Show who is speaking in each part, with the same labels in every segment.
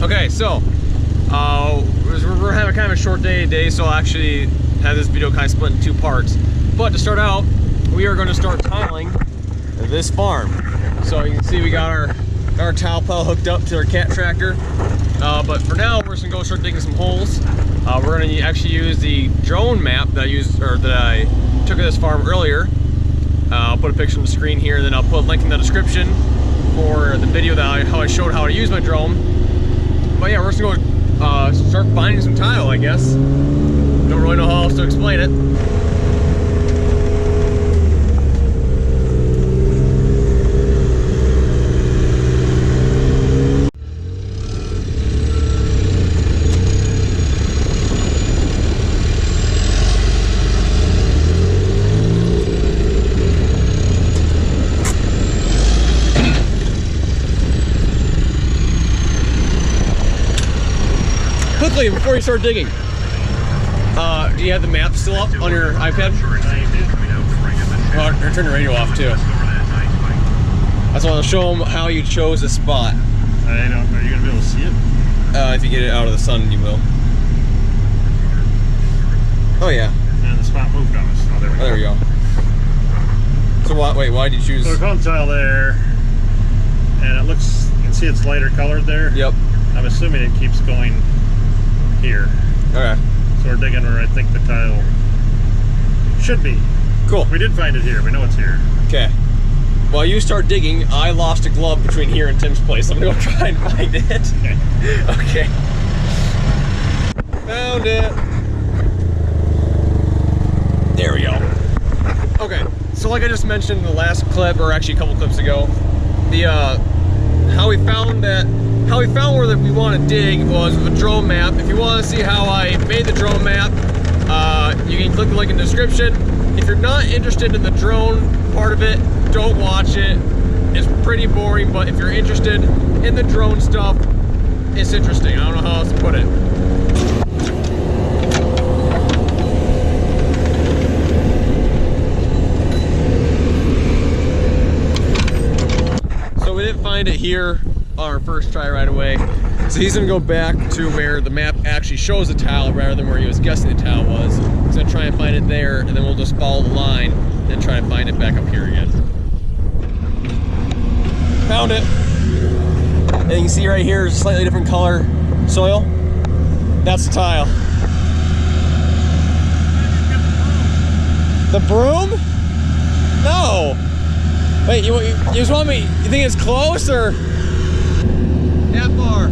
Speaker 1: Okay, so we're having kind of a short day today, so I'll actually have this video kind of split in two parts. But to start out, we are going to start tiling this farm. So you can see we got our tile plow hooked up to our cat tractor. But for now, we're just gonna go start digging some holes. We're gonna actually use the drone map that I took of this farm earlier. I'll put a picture on the screen here, and then I'll put a link in the description for the video that how I showed how to use my drone. But yeah, we're just gonna go start finding some tile, I guess. Don't really know how else to explain it. Quickly, before you start digging, do you have the map still up on your iPad? Or turn the radio off too. I just want to show them how you chose a spot.
Speaker 2: I don't. Are you gonna be able to see it?
Speaker 1: If you get it out of the sun, you will. Oh yeah.
Speaker 2: And the spot moved on us. Oh, there we go.
Speaker 1: Oh, there we go. So wait, why did you choose?
Speaker 2: So we found tile there, and it looks. You can see it's lighter colored there.
Speaker 1: Yep.
Speaker 2: I'm assuming it keeps going here.
Speaker 1: Okay.
Speaker 2: So we're digging where I think the tile should be.
Speaker 1: Cool.
Speaker 2: We did find it here. We know it's here.
Speaker 1: Okay. While you start digging, I lost a glove between here and Tim's place. I'm gonna go try and find it.
Speaker 2: Okay.
Speaker 1: Okay. Found it. There we go. Okay. So like I just mentioned in the last clip, or actually a couple clips ago, the how we found where we want to dig was with a drone map. If you want to see how I made the drone map, you can click the link in the description. If you're not interested in the drone part of it, don't watch it. It's pretty boring, but if you're interested in the drone stuff, it's interesting. I don't know how else to put it. So we didn't find it here on our first try right away. So he's gonna go back to where the map actually shows the tile rather than where he was guessing the tile was. He's gonna try and find it there, and then we'll just follow the line and try to find it back up here again. Found it. And you can see right here is a slightly different color soil. That's the tile. The broom? No. Wait, you just want me, you think it's close or? That far.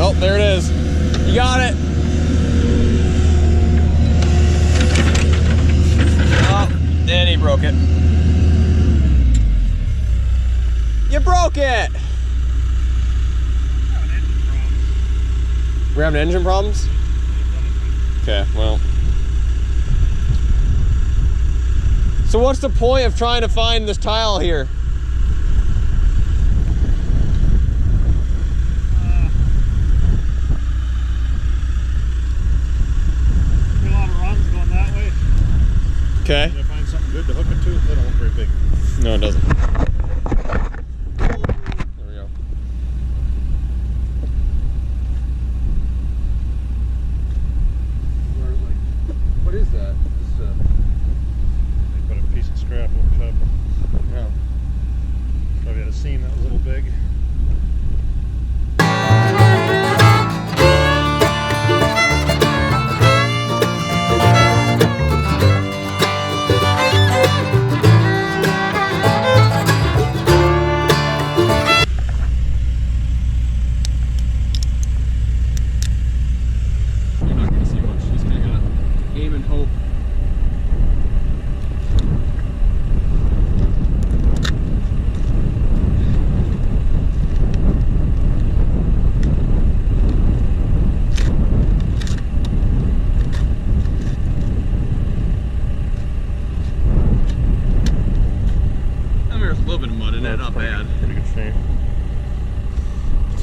Speaker 1: Oh, there it is. You got it. Oh, and he broke it. You broke it. We're having engine problems? Okay, well. So what's the point of trying to find this tile here? Okay.
Speaker 2: If I find something good to hook it to, they don't look very big.
Speaker 1: No, it doesn't. There we go. What is that? Just,
Speaker 2: they put a piece of scrap over top.
Speaker 1: Yeah.
Speaker 2: Probably had a seam that was a little big.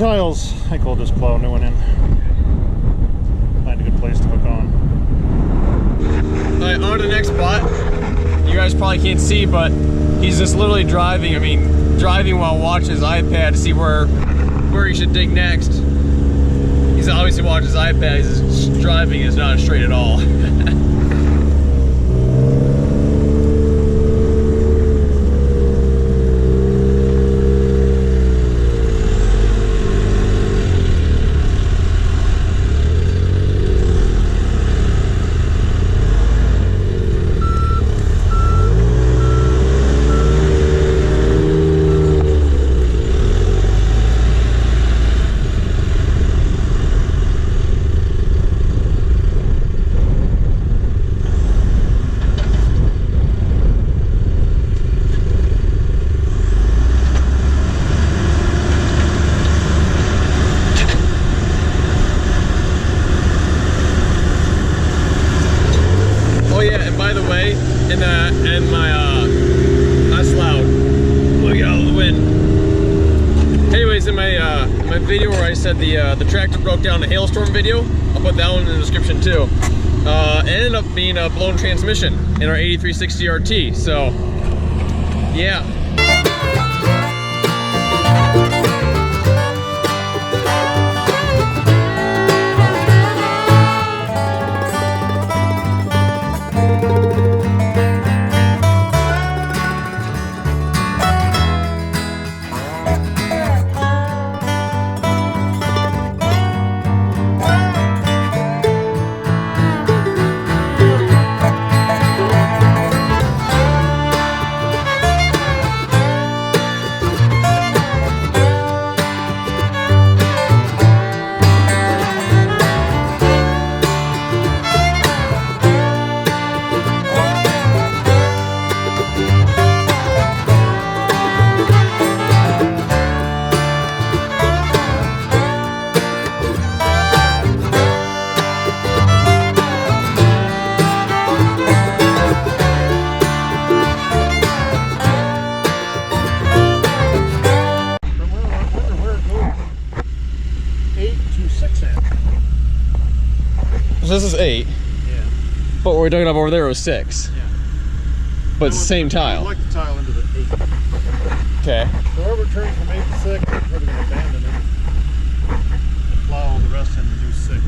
Speaker 2: tiles. I think we'll just plow a new one in. Find a good place to hook on.
Speaker 1: Alright, on to the next spot. You guys probably can't see, but he's just literally driving. I mean, driving while watching his iPad to see where he should dig next. He's obviously watching his iPad. He's just driving. It's not straight at all. That's loud. Look at all the wind. Anyways, in my video where I said the tractor broke down in a hailstorm video, I'll put that one in the description too. It ended up being a blown transmission in our 8360 RT. So, yeah. This is 8.
Speaker 2: Yeah.
Speaker 1: But what we're dug up over there was 6.
Speaker 2: Yeah.
Speaker 1: But it's the same tile.
Speaker 2: I like the tile into the 8.
Speaker 1: Okay.
Speaker 2: So whoever turns from 8 to 6, we're probably going to abandon it and plow the rest into new 6.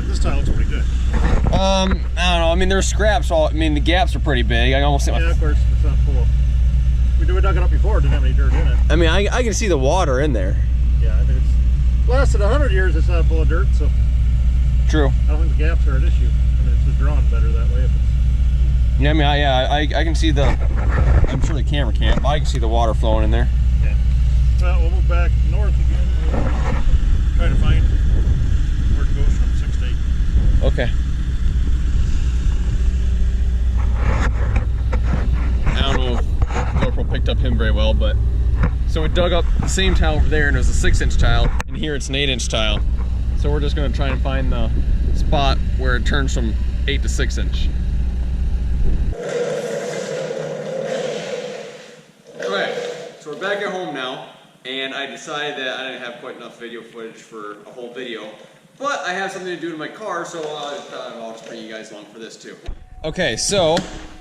Speaker 2: This tile looks pretty good.
Speaker 1: I don't know. I mean, there's scraps. I mean, the gaps are pretty big. I almost see my...
Speaker 2: Yeah, of course, it's not full of... We dug it up before. It didn't have any dirt in it.
Speaker 1: I mean, I can see the water in there.
Speaker 2: Yeah, I think it's lasted 100 years. It's not full of dirt, so...
Speaker 1: True.
Speaker 2: I don't think the gaps are an issue. I mean, it's just drawn better that way. If it's...
Speaker 1: Yeah, I mean, I can see the... I'm sure the camera can't, but I can see the water flowing in there.
Speaker 2: Yeah. Well, we'll move back north again. We'll try to find where it goes from 6 to 8.
Speaker 1: Okay. I don't know if GoPro picked up him very well, but... So we dug up the same tile over there, and it was a 6-inch tile, and here it's an 8-inch tile. So we're just going to try and find the spot where it turns from 8 to 6-inch. Alright, so we're back at home now, and I decided that I didn't have quite enough video footage for a whole video, but I have something to do to my car, so I'll just bring you guys along for this too. Okay, so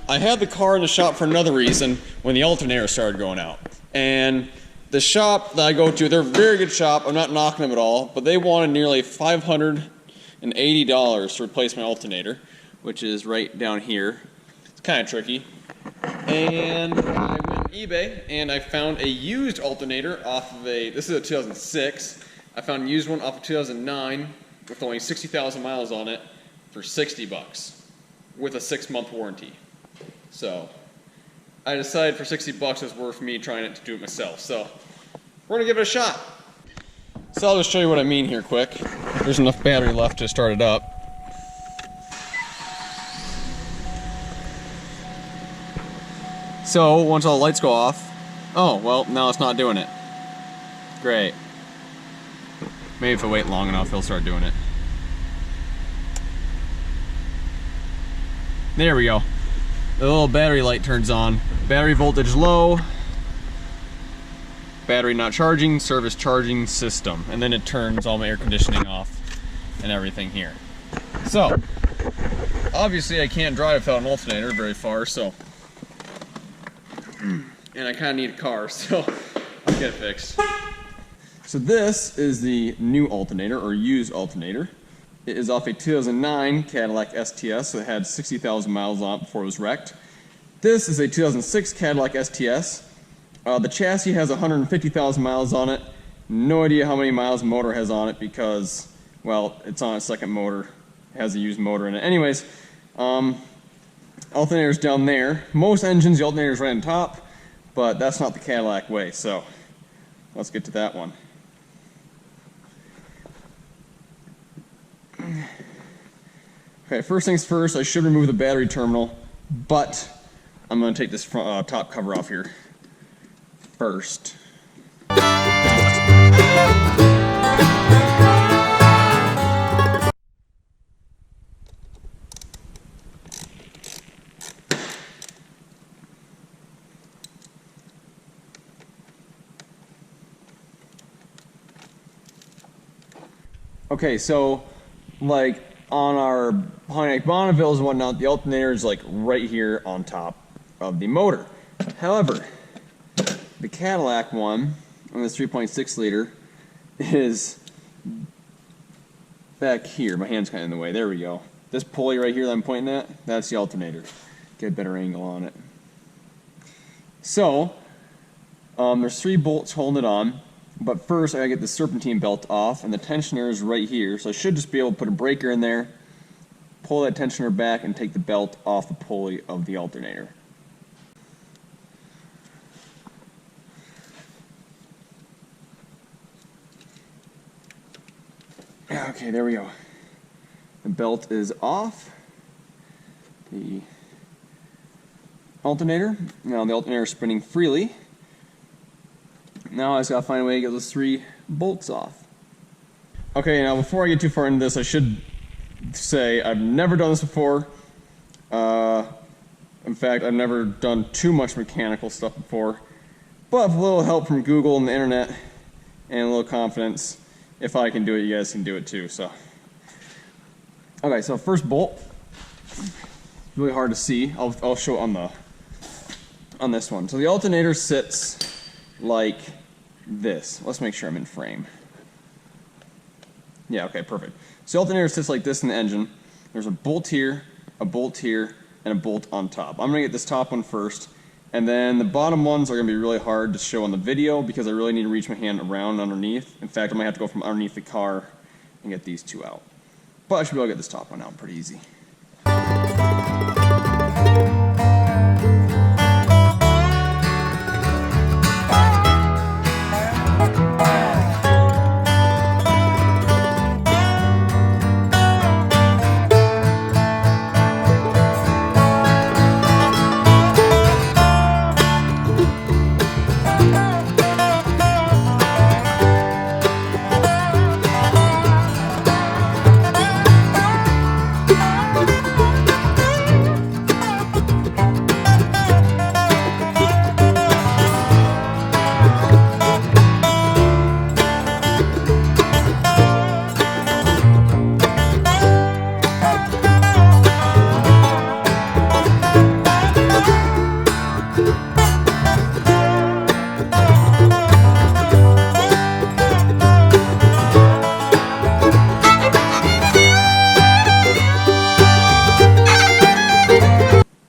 Speaker 1: I had the car in the shop for another reason when the alternator started going out. And the shop that I go to, they're a very good shop. I'm not knocking them at all, but they wanted nearly $580 to replace my alternator, which is right down here. It's kind of tricky. And I went on eBay and I found a used alternator off of this is a 2006. I found a used one off of 2009 with only 60,000 miles on it for $60 with a 6-month warranty. So I decided for $60 it's worth me trying to do it myself. So we're gonna give it a shot. So I'll just show you what I mean here quick. There's enough battery left to start it up. So once all the lights go off, oh well, now it's not doing it. Great. Maybe if I wait long enough, he'll start doing it. There we go. The little battery light turns on. Battery voltage low. battery not charging, service charging system. And then it turns all my air conditioning off and everything here. So, obviously I can't drive without an alternator very far, so. And I kind of need a car, so I'll get it fixed. So this is the new alternator, or used alternator. It is off a 2009 Cadillac STS, so it had 60,000 miles on it before it was wrecked. This is a 2006 Cadillac STS. The chassis has 150,000 miles on it. No idea how many miles the motor has on it because, well, it's on its second motor. It has a used motor in it. Anyways, alternator's down there. Most engines, the alternator's right on top, but that's not the Cadillac way, so let's get to that one. Okay, first things first, I should remove the battery terminal, but I'm going to take this top cover off here first. Okay, so like on our Pontiac Bonnevilles and whatnot, the alternator is like right here on top of the motor. However, the Cadillac one, on this 3.6 liter, is back here. My hand's kind of in the way. There we go. This pulley right here that I'm pointing at, that's the alternator. Get a better angle on it. So, there's 3 bolts holding it on. But first, I gotta get the serpentine belt off, and the tensioner is right here. So I should just be able to put a breaker in there, pull that tensioner back, and take the belt off the pulley of the alternator. Okay, there we go. The belt is off. The alternator. Now the alternator is spinning freely. Now I just gotta find a way to get those 3 bolts off. Okay, now before I get too far into this, I should say I've never done this before. In fact, I've never done too much mechanical stuff before. But with a little help from Google and the internet and a little confidence, if I can do it, you guys can do it too. So, okay, so first bolt, really hard to see. I'll show it on this one. So the alternator sits like this. Let's make sure I'm in frame. Yeah, okay, perfect. So the alternator sits like this in the engine. There's a bolt here, and a bolt on top. I'm gonna get this top one first, and then the bottom ones are gonna be really hard to show on the video because I really need to reach my hand around underneath. In fact, I might have to go from underneath the car and get these 2 out. But I should be able to get this top one out pretty easy.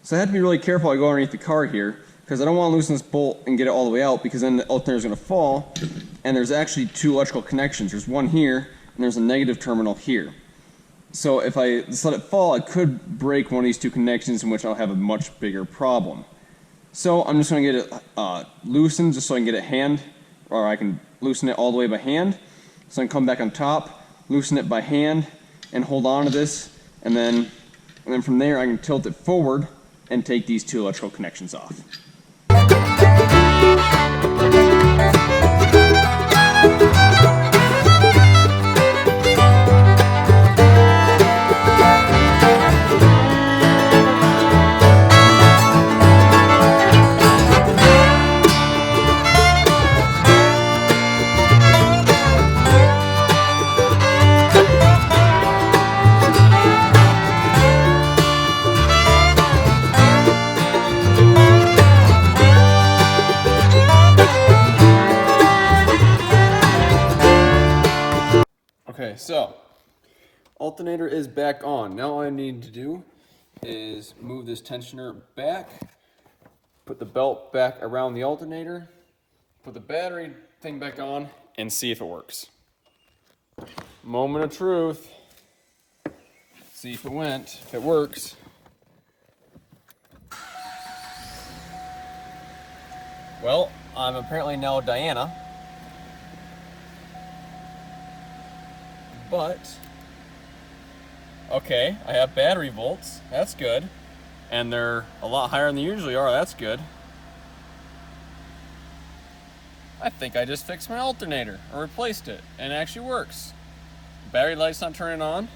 Speaker 1: So I had to be really careful I go underneath the car here because I don't want to loosen this bolt and get it all the way out because then the alternator is going to fall, and there's actually 2 electrical connections. There's one here and there's a negative terminal here. So if I just let it fall, I could break one of these 2 connections, in which I'll have a much bigger problem. So I'm just going to get it loosened just so I can get it or I can loosen it all the way by hand. So I can come back on top, loosen it by hand, and hold on to this, and then from there I can tilt it forward and take these 2 electrical connections off. Okay, so alternator is back on. Now all I need to do is move this tensioner back, put the belt back around the alternator, put the battery thing back on, and see if it works. Moment of truth. See if it went, if it works. Well, I'm apparently now Diana. But, okay, I have battery volts, that's good. And they're a lot higher than they usually are, that's good. I think I just fixed my alternator, or replaced it, and it actually works. Battery light's not turning on.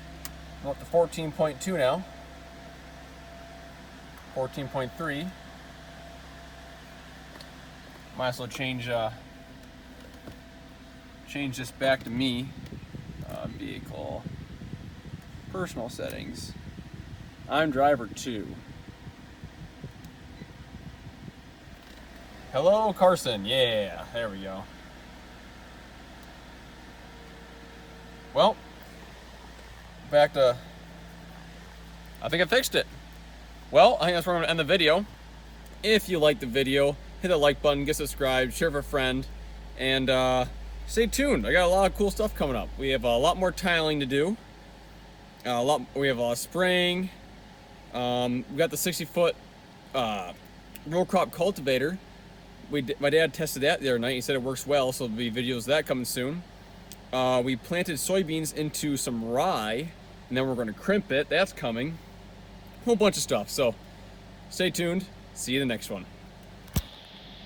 Speaker 1: I'm up to 14.2 now. 14.3. Might as well change this back to me. Vehicle. Personal settings. I'm driver 2. Hello, Carson. Yeah, there we go. Well, back to... I think I fixed it. Well, I think that's where I'm going to end the video. If you liked the video, hit the like button, get subscribed, share with a friend, and stay tuned. I got a lot of cool stuff coming up. We have a lot more tiling to do. We have a lot of spraying. We got the 60-foot row crop cultivator. My dad tested that the other night. He said it works well, so there'll be videos of that coming soon. We planted soybeans into some rye, and then we're going to crimp it. That's coming. A whole bunch of stuff. So stay tuned. See you in the next one.